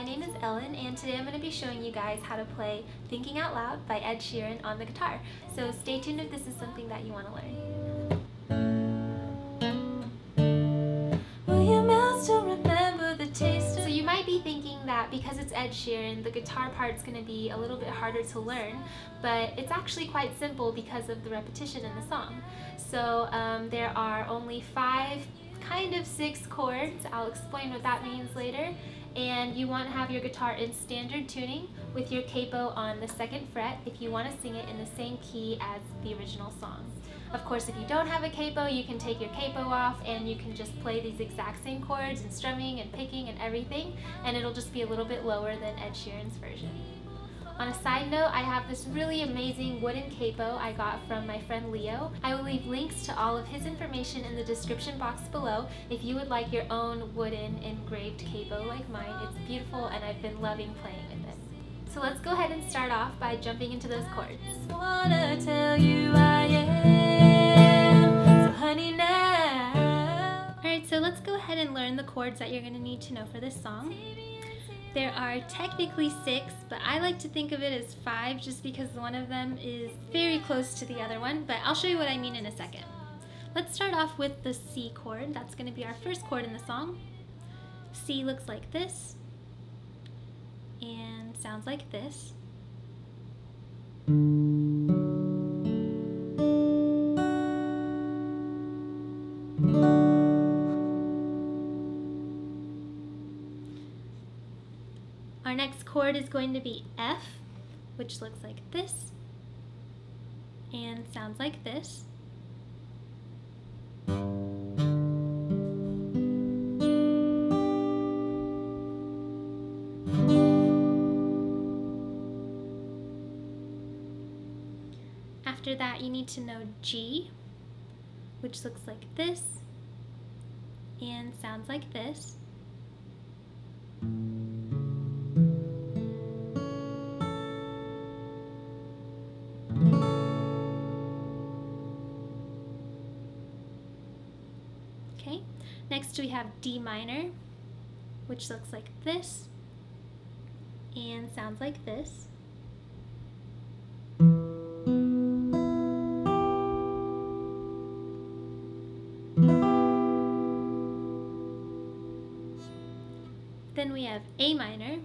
my name is Ellen, and today I'm going to be showing you guys how to play Thinking Out Loud by Ed Sheeran on the guitar. So stay tuned if this is something that you want to learn. Will your mouth still remember the taste? So you might be thinking that because it's Ed Sheeran, the guitar part's going to be a little bit harder to learn, but it's actually quite simple because of the repetition in the song. So there are only 5, kind of 6 chords. I'll explain what that means later. And you want to have your guitar in standard tuning with your capo on the 2nd fret if you want to sing it in the same key as the original song. Of course, if you don't have a capo, you can take your capo off and you can just play these exact same chords and strumming and picking and everything, and it'll just be a little bit lower than Ed Sheeran's version. On a side note, I have this really amazing wooden capo I got from my friend Leo. I will leave links to all of his information in the description box below if you would like your own wooden engraved capo like mine. It's beautiful and I've been loving playing with it. So let's go ahead and start off by jumping into those chords. I just wanna tell you I am, so honey now. Alright, so let's go ahead and learn the chords that you're going to need to know for this song. There are technically 6, but I like to think of it as 5 just because one of them is very close to the other one, but I'll show you what I mean in a second. Let's start off with the C chord. That's going to be our first chord in the song. C looks like this and sounds like this. Our next chord is going to be F, which looks like this and sounds like this. After that, you need to know G, which looks like this and sounds like this. Okay, next we have D minor, which looks like this and sounds like this. Then we have A minor,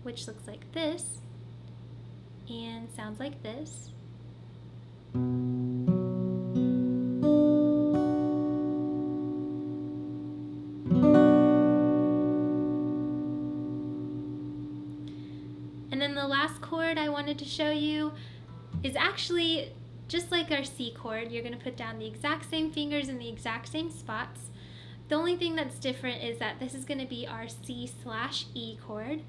which looks like this and sounds like this. And then the last chord I wanted to show you is actually just like our C chord. You're going to put down the exact same fingers in the exact same spots. The only thing that's different is that this is going to be our C/E chord.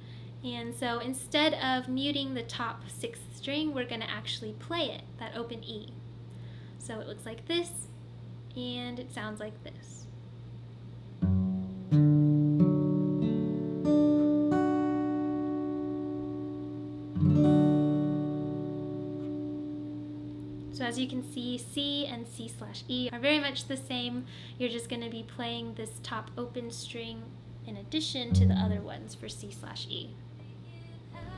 And so instead of muting the top 6th string, we're going to actually play it, that open E. So it looks like this and it sounds like this. So as you can see, C and C/E are very much the same. You're just going to be playing this top open string in addition to the other ones for C/E.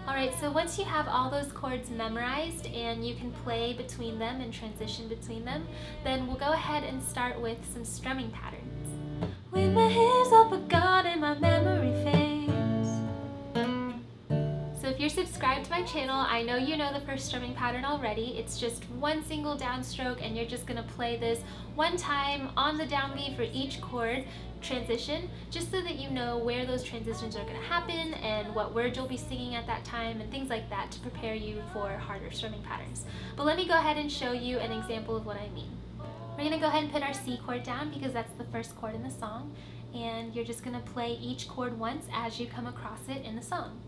Alright, so once you have all those chords memorized and you can play between them and transition between them, then we'll go ahead and start with some strumming patterns. When my hair's all but gone and my memory fades. So if you're subscribed to my channel, I know you know the first strumming pattern already. It's just one single downstroke and you're just going to play this one time on the downbeat for each chord transition, just so that you know where those transitions are going to happen and what words you'll be singing at that time and things like that to prepare you for harder strumming patterns. But let me go ahead and show you an example of what I mean. We're going to go ahead and put our C chord down because that's the first chord in the song, and you're just going to play each chord once as you come across it in the song.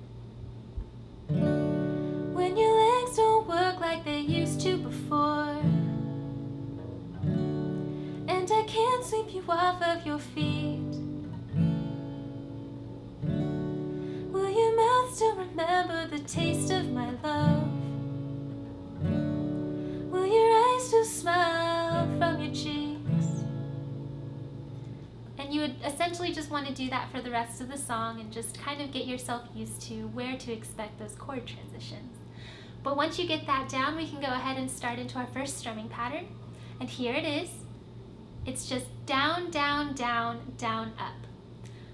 When your legs don't work like they used to before, and I can't sweep you off of your feet, will your mouth still remember the taste of my love? Will your eyes still smile from your cheeks? And you would essentially just want to do that for the rest of the song and just kind of get yourself used to where to expect those chord transitions. But once you get that down, we can go ahead and start into our first strumming pattern. And here it is. It's just down, down, down, down, up.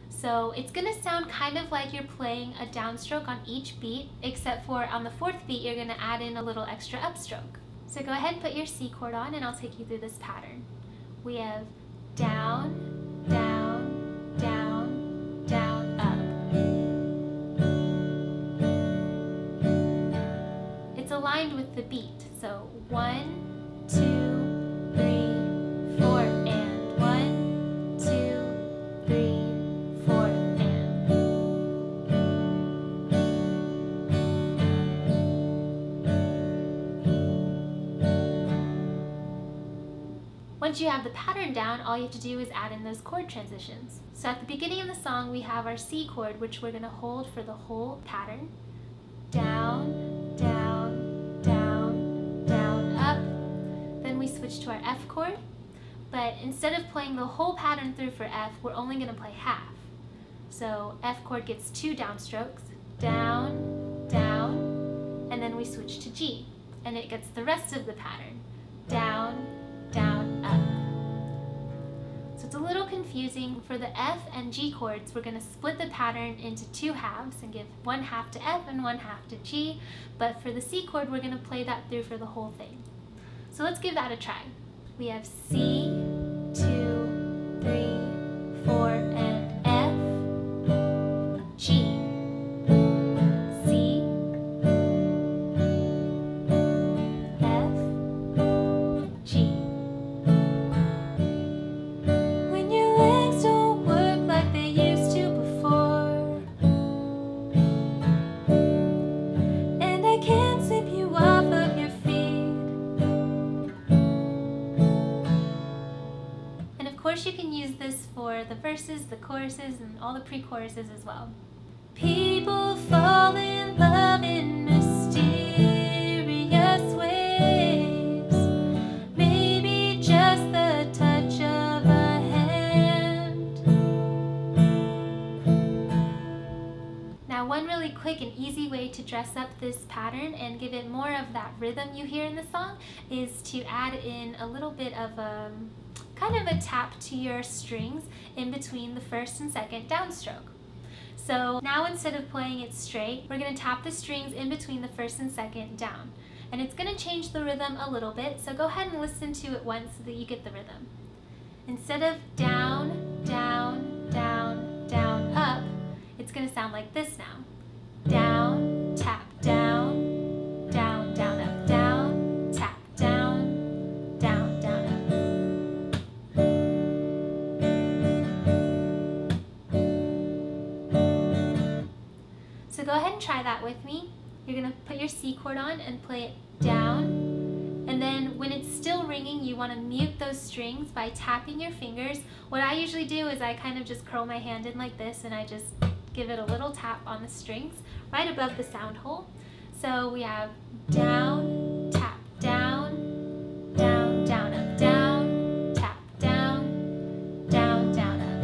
So it's going to sound kind of like you're playing a downstroke on each beat, except for on the fourth beat, you're going to add in a little extra upstroke. So go ahead and put your C chord on and I'll take you through this pattern. We have down, down, down, down, up. It's aligned with the beat. So 1, 2, 3, 4, and 1, 2, 3, 4, and. Once you have the pattern down, all you have to do is add in those chord transitions. So at the beginning of the song, we have our C chord, which we're going to hold for the whole pattern. Down, down, down, down, up. Then we switch to our F chord, but instead of playing the whole pattern through for F, we're only going to play half. So F chord gets 2 downstrokes, down, down, and then we switch to G, and it gets the rest of the pattern, down, down, up. So it's a little confusing. For the F and G chords, we're going to split the pattern into 2 halves and give 1 half to F and 1 half to G, but for the C chord, we're going to play that through for the whole thing. So let's give that a try. We have C, 2, 3, 4, and F, G, C, F, G. When your legs don't work like they used to before, and I can't sweep you off of your feet. And of course you can use this for the verses, the choruses, and all the pre-choruses as well. People fall in love in mysterious ways, maybe just the touch of a hand. Now, one really quick and easy way to dress up this pattern and give it more of that rhythm you hear in the song is to add in a little bit of kind of a tap to your strings in between the first and second downstroke. So now instead of playing it straight, we're going to tap the strings in between the first and second down. And it's going to change the rhythm a little bit, so go ahead and listen to it once so that you get the rhythm. Instead of down, down, down, down, up, it's going to sound like this now. Down, tap, down, down, down, up, down, tap, down, down, down, up. So go ahead and try that with me. You're going to put your C chord on and play it down, and then when it's still ringing, you want to mute those strings by tapping your fingers. What I usually do is I kind of just curl my hand in like this and I just give it a little tap on the strings right above the sound hole. So we have down, tap, down, down, down, up, down, tap, down, down, down, up.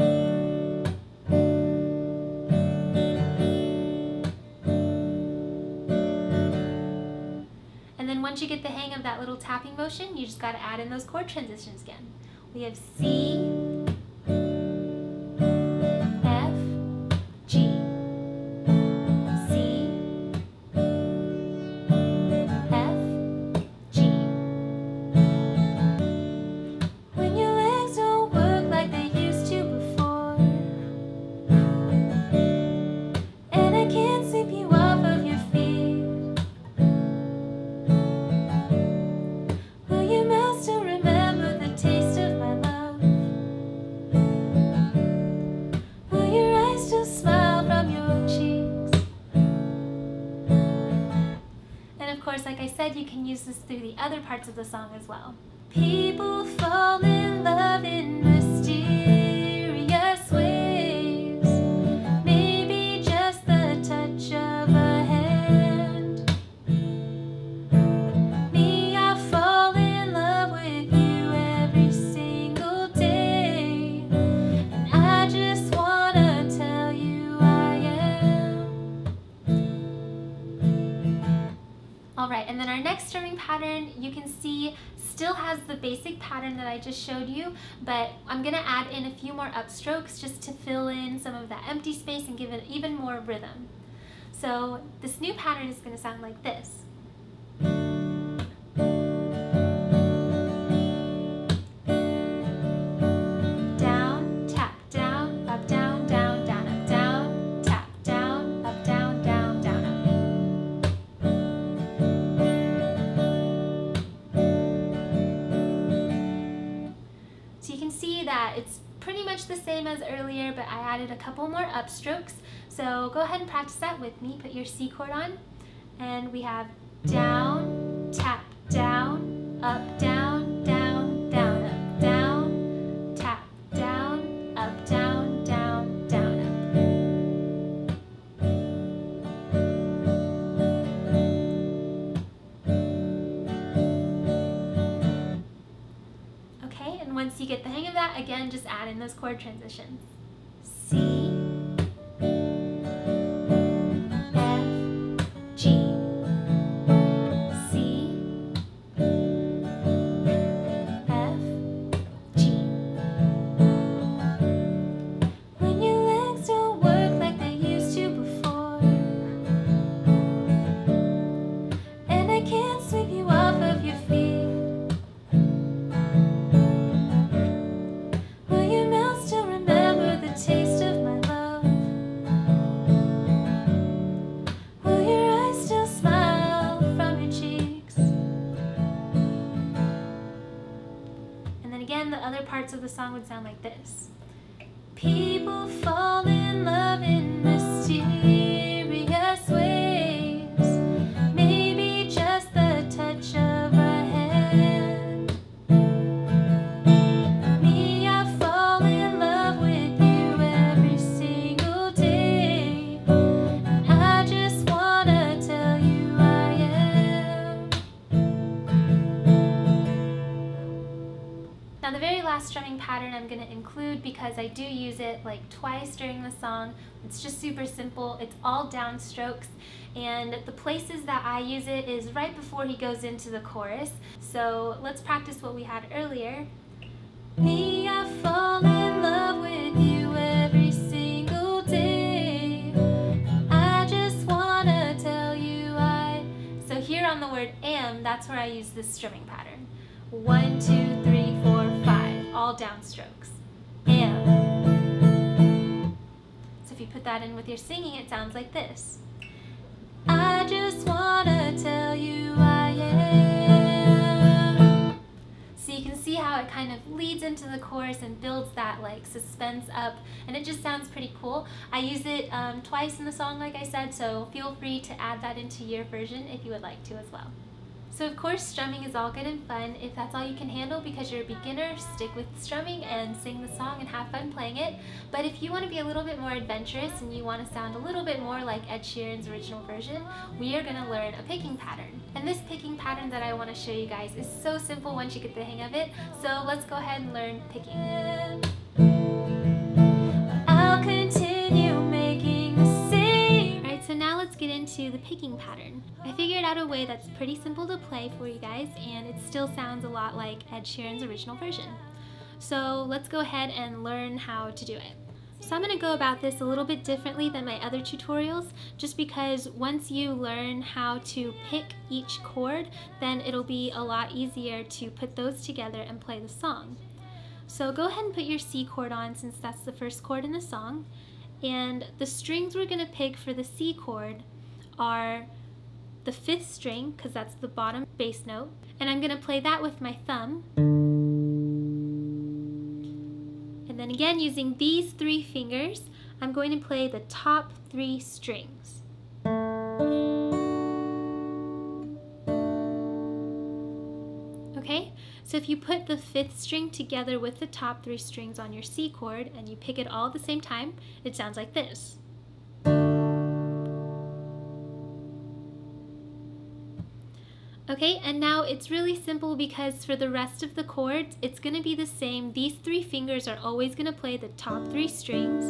And then once you get the hang of that little tapping motion, you just got to add in those chord transitions again. We have C, F, G, C, F, G. When your legs don't work like they used to before, and I can't sweep you off of your feet, will your mouth still remember the taste of my love? Will your eyes still smile from your cheeks? And of course, like I said, you can use this through the other parts of the song as well. People fall in love in mysterious ways, maybe just the touch of a hand. Me, I fall in love with you every single day, and I just Alright, and then our next strumming pattern, you can see, still has the basic pattern that I just showed you, but I'm going to add in a few more upstrokes just to fill in some of that empty space and give it even more rhythm. So this new pattern is going to sound like this. Down, tap, down, up, down, down, down, up, down, tap, down, up, down, down, down, up. So you can see that it's pretty much the same as earlier, but I added a couple more upstrokes. So go ahead and practice that with me. Put your C chord on, and we have down, tap, down, up, down, down, down, up, down, tap, down, up, down, down, down, up. Okay, and once you get the hang of that, again, just add in those chord transitions. C, the other parts of the song would sound like this. People fall in love in mysterious ways, maybe just the touch of a hand. Me, I fall in love with you every single day, and I just wanna tell you I am. Now the very last strumming pattern I'm going to include, because I do use it like twice during the song. It's just super simple. It's all downstrokes, and the places that I use it is right before he goes into the chorus. So let's practice what we had earlier. Me, I fall in love with you every single day. I just wanna tell you So here on the word am, that's where I use this strumming pattern. 1, 2, 3, 4, 5, all downstrokes. Am. So if you put that in with your singing, it sounds like this. I just wanna tell you I am. So you can see how it kind of leads into the chorus and builds that like suspense up, and it just sounds pretty cool. I use it twice in the song, like I said, so feel free to add that into your version if you would like to as well. So of course, strumming is all good and fun. If that's all you can handle because you're a beginner, stick with strumming and sing the song and have fun playing it. But if you want to be a little bit more adventurous and you want to sound a little bit more like Ed Sheeran's original version, we are going to learn a picking pattern. And this picking pattern that I want to show you guys is so simple once you get the hang of it. So let's go ahead and learn picking. I'll continue making the same. Alright, so now let's get into the picking pattern. I figured out a way that's pretty simple to play for you guys, and it still sounds a lot like Ed Sheeran's original version. So let's go ahead and learn how to do it. So I'm going to go about this a little bit differently than my other tutorials, just because once you learn how to pick each chord, then it'll be a lot easier to put those together and play the song. So go ahead and put your C chord on, since that's the first chord in the song, and the strings we're going to pick for the C chord are the 5th string, because that's the bottom bass note, and I'm going to play that with my thumb. And then again, using these 3 fingers, I'm going to play the top 3 strings. Okay, so if you put the 5th string together with the top 3 strings on your C chord and you pick it all at the same time, it sounds like this. Okay, and now it's really simple because for the rest of the chords, it's going to be the same. These 3 fingers are always going to play the top 3 strings.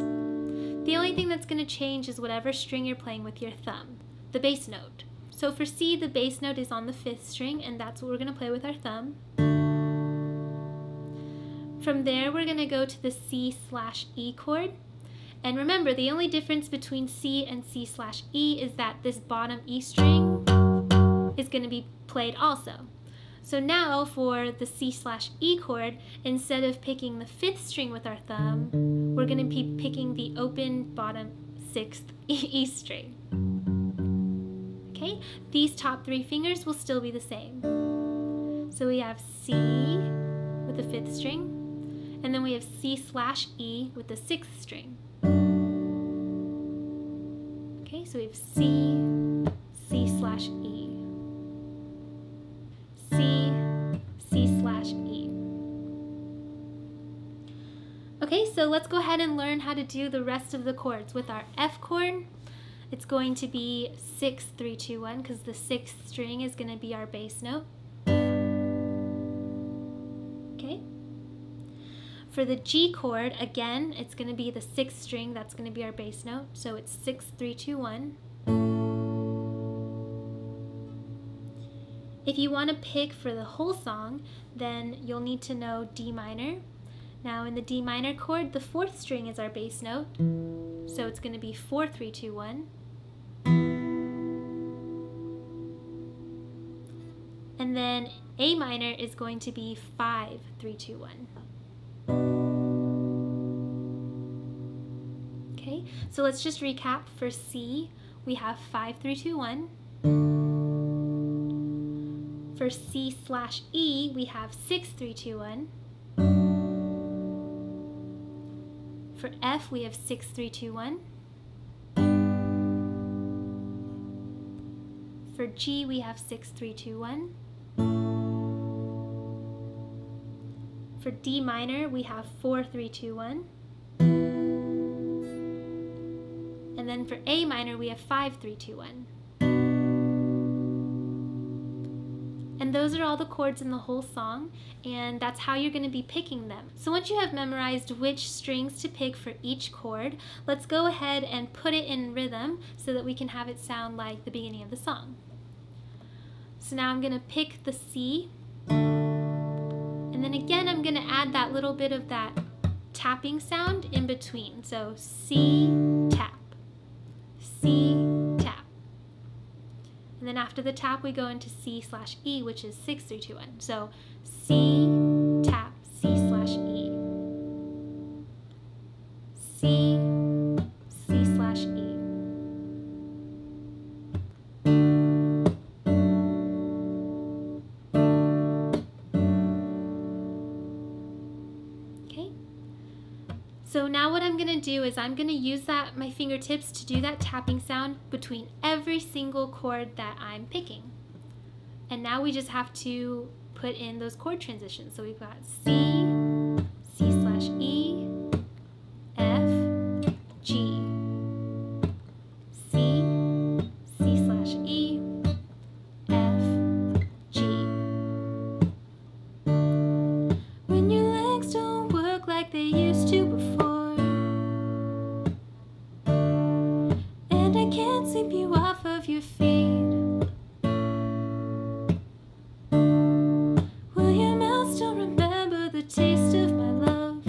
The only thing that's going to change is whatever string you're playing with your thumb, the bass note. So for C, the bass note is on the 5th string, and that's what we're going to play with our thumb. From there, we're going to go to the C/E chord. And remember, the only difference between C and C/E is that this bottom E string is going to be played also. So now for the C/E chord, instead of picking the 5th string with our thumb, we're going to be picking the open bottom 6th E string. Okay, these top 3 fingers will still be the same. So we have C with the 5th string, and then we have C/E with the 6th string. Okay, so we have C, C/E, C, C/E. Okay, so let's go ahead and learn how to do the rest of the chords. With our F chord, it's going to be 6, 3, 2, 1, because the 6th string is going to be our bass note. Okay. For the G chord, again, it's going to be the 6th string, that's going to be our bass note. So it's 6, 3, 2, 1. If you want to pick for the whole song, then you'll need to know D minor. Now in the D minor chord, the 4th string is our bass note. So it's going to be 4, 3, 2, 1. And then A minor is going to be 5, 3, 2, 1. Okay, so let's just recap. For C, we have 5, 3, 2, 1. For C/E, we have 6, 3, 2, 1. For F, we have 6, 3, 2, 1. For G, we have 6, 3, 2, 1. For D minor, we have 4, 3, 2, 1. And then for A minor, we have 5, 3, 2, 1. And those are all the chords in the whole song, and that's how you're going to be picking them. So once you have memorized which strings to pick for each chord, let's go ahead and put it in rhythm so that we can have it sound like the beginning of the song. So now I'm going to pick the C, and then again I'm going to add that little bit of that tapping sound in between. So C, tap, C, tap. And then after the tap, we go into C/E, which is 6, 3, 2, 1. So C, tap, C/E. C, C/E. Okay. So now what I'm going to do is I'm going to use my fingertips to do that tapping sound between every single chord that I'm picking. And now we just have to put in those chord transitions. So we've got C, C/E, F, G, C, C/E, F, G. When your legs don't work like they used to before, and I can't sweep you off of your feet, will your mouth still remember the taste of my love?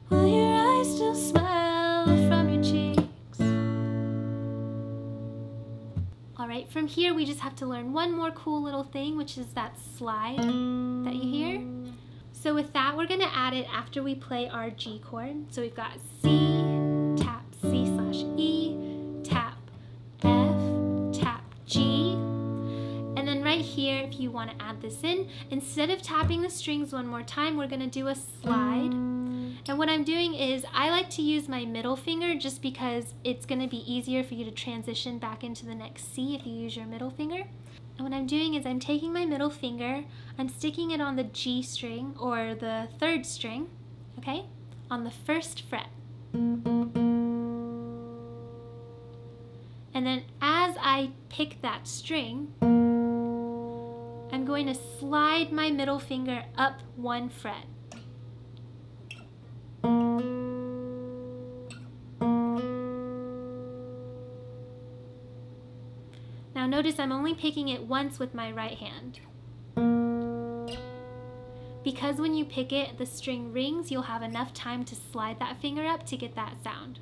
Will your eyes still smile from your cheeks? Alright, from here we just have to learn one more cool little thing, which is that slide that you hear. So with that, we're going to add it after we play our G chord. So we've got C, tap, C/E, tap, F, tap, G. And then right here, if you want to add this in, instead of tapping the strings one more time, we're going to do a slide. And what I'm doing is I like to use my middle finger just because it's going to be easier for you to transition back into the next C if you use your middle finger. And what I'm doing is I'm taking my middle finger, I'm sticking it on the G string, or the 3rd string, okay, on the 1st fret. And then as I pick that string, I'm going to slide my middle finger up 1 fret. Now notice I'm only picking it once with my right hand. Because when you pick it, the string rings, you'll have enough time to slide that finger up to get that sound.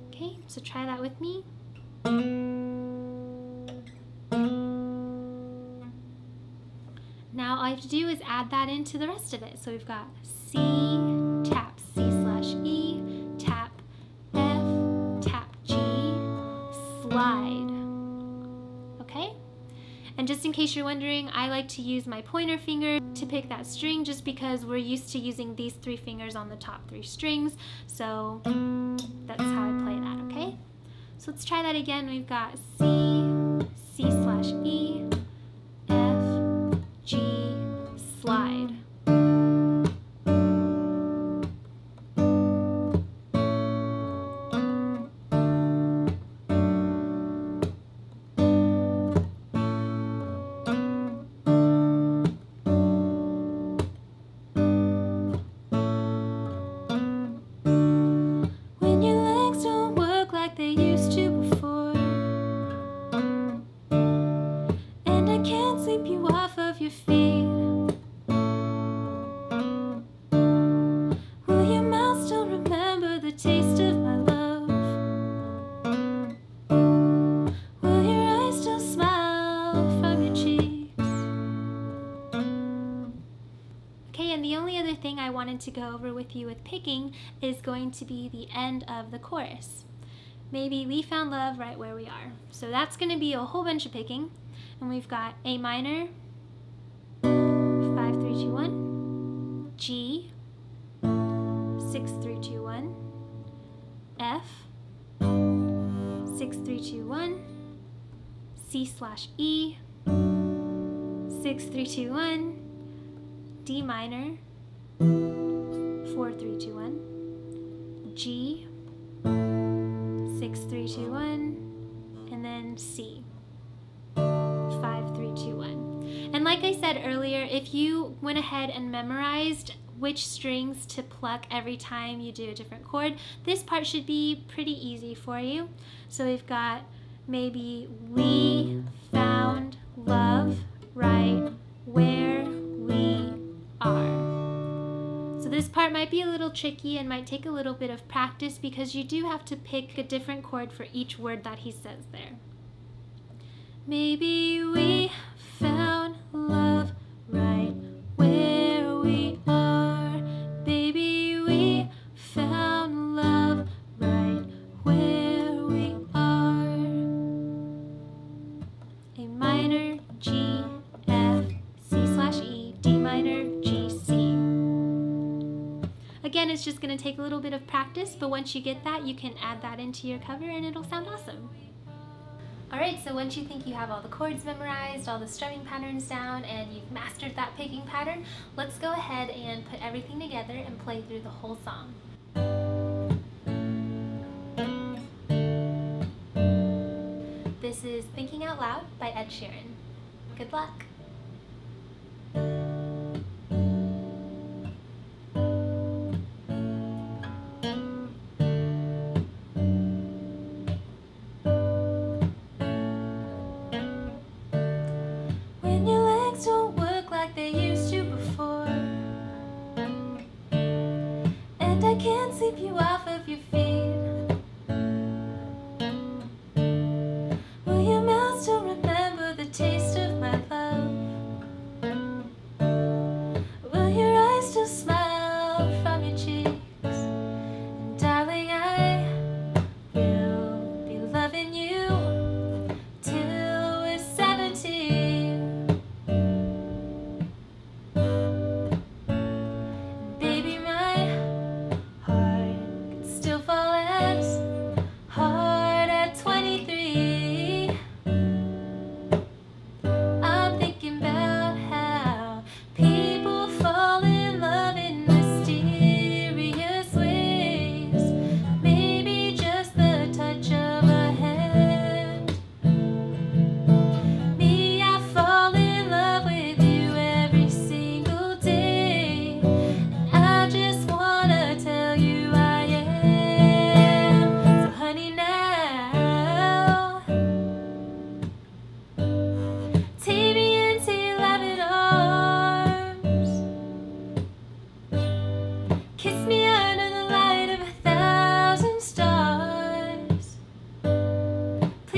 Okay, so try that with me. Now all I have to do is add that into the rest of it. So we've got C, tap C/E, tap F, tap G, slide. Okay? And just in case you're wondering, I like to use my pointer finger to pick that string just because we're used to using these 3 fingers on the top 3 strings. So that's how I play that, okay? So let's try that again. We've got C, C/E, F, G, slide. I wanted to go over with you with picking is going to be the end of the chorus. Maybe we found love right where we are. So that's going to be a whole bunch of picking. And we've got A minor, 5, 3, 2, 1, G, 6, 3, 2, 1, F, 6, 3, 2, 1, C/E, 6, 3, 2, 1, D minor, 4, 3, 2, 1, G, 6, 3, 2, 1, and then C, 5, 3, 2, 1. And like I said earlier, if you went ahead and memorized which strings to pluck every time you do a different chord, this part should be pretty easy for you. So we've got maybe we found love right where we are. So this part might be a little tricky and might take a little bit of practice because you do have to pick a different chord for each word that he says there. Maybe we found love right where we are. Baby, we found love right where we are. A minor, G, F, C/E, D minor, G, C. Again, it's just going to take a little bit of practice, but once you get that, you can add that into your cover and it'll sound awesome. Alright, so once you think you have all the chords memorized, all the strumming patterns down, and you've mastered that picking pattern, let's go ahead and put everything together and play through the whole song. This is Thinking Out Loud by Ed Sheeran. Good luck! Can't sweep you off of your feet. Will your mouth still remember the taste of my love?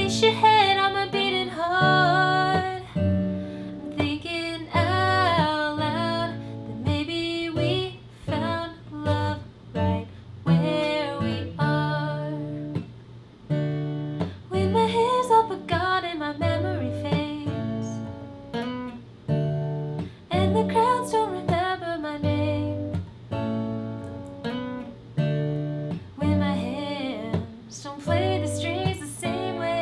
Place your head on my beating heart. I'm thinking out loud that maybe we found love right where we are. When my hair's all but gone and my memory fades, and the crowds don't remember my name, when my hands don't play the strings the same way,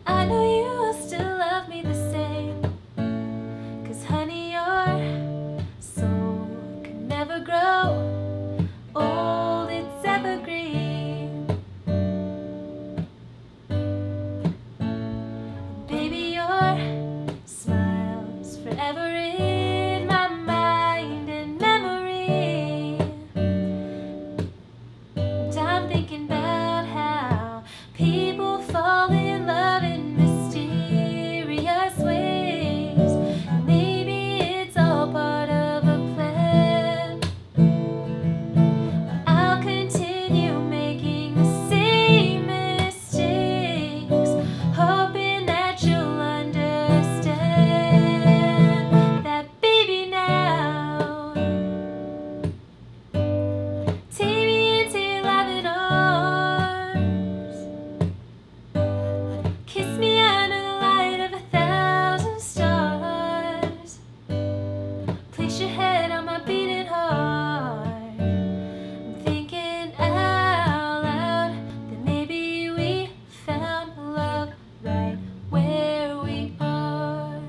I know you will still love me the same. 'Cause honey, your soul can never grow old, it's evergreen. Baby, your smile's forever in my mind and memory. And I'm thinking about how people fall in love in mysterious ways. Maybe it's all part of a plan. I'll continue making the same mistakes, hoping that you'll understand that, baby, now take me into your loving arms. Kiss me under the light of 1,000 stars. Place your head on my beating heart. I'm thinking out loud that maybe we found love right where we are.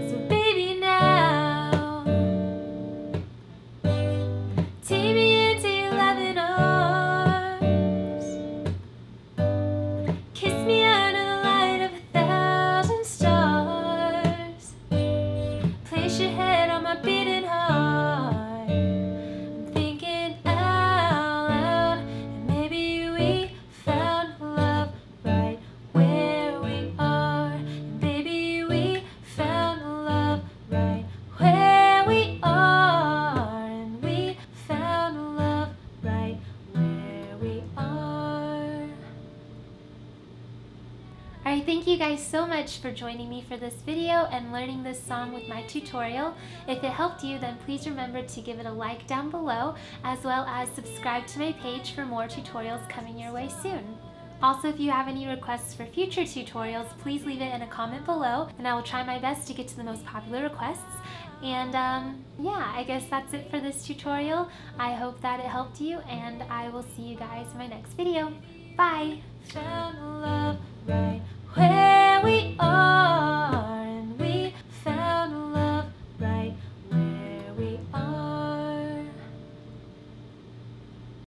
So baby, now take me into your loving arms. Kiss me under the light of 1,000 stars. Place your head on my beating heart. I'm thinking out loud, and maybe we found love right where we are. And baby, we found love right where we are. And we found love right where we are. Alright, thank you guys so much for joining me for this video and learning this song with my tutorial. If it helped you, then please remember to give it a like down below, as well as subscribe to my page for more tutorials coming your way soon. Also, if you have any requests for future tutorials, please leave it in a comment below, and I will try my best to get to the most popular requests. And yeah, I guess that's it for this tutorial. I hope that it helped you, and I will see you guys in my next video. Bye! Found love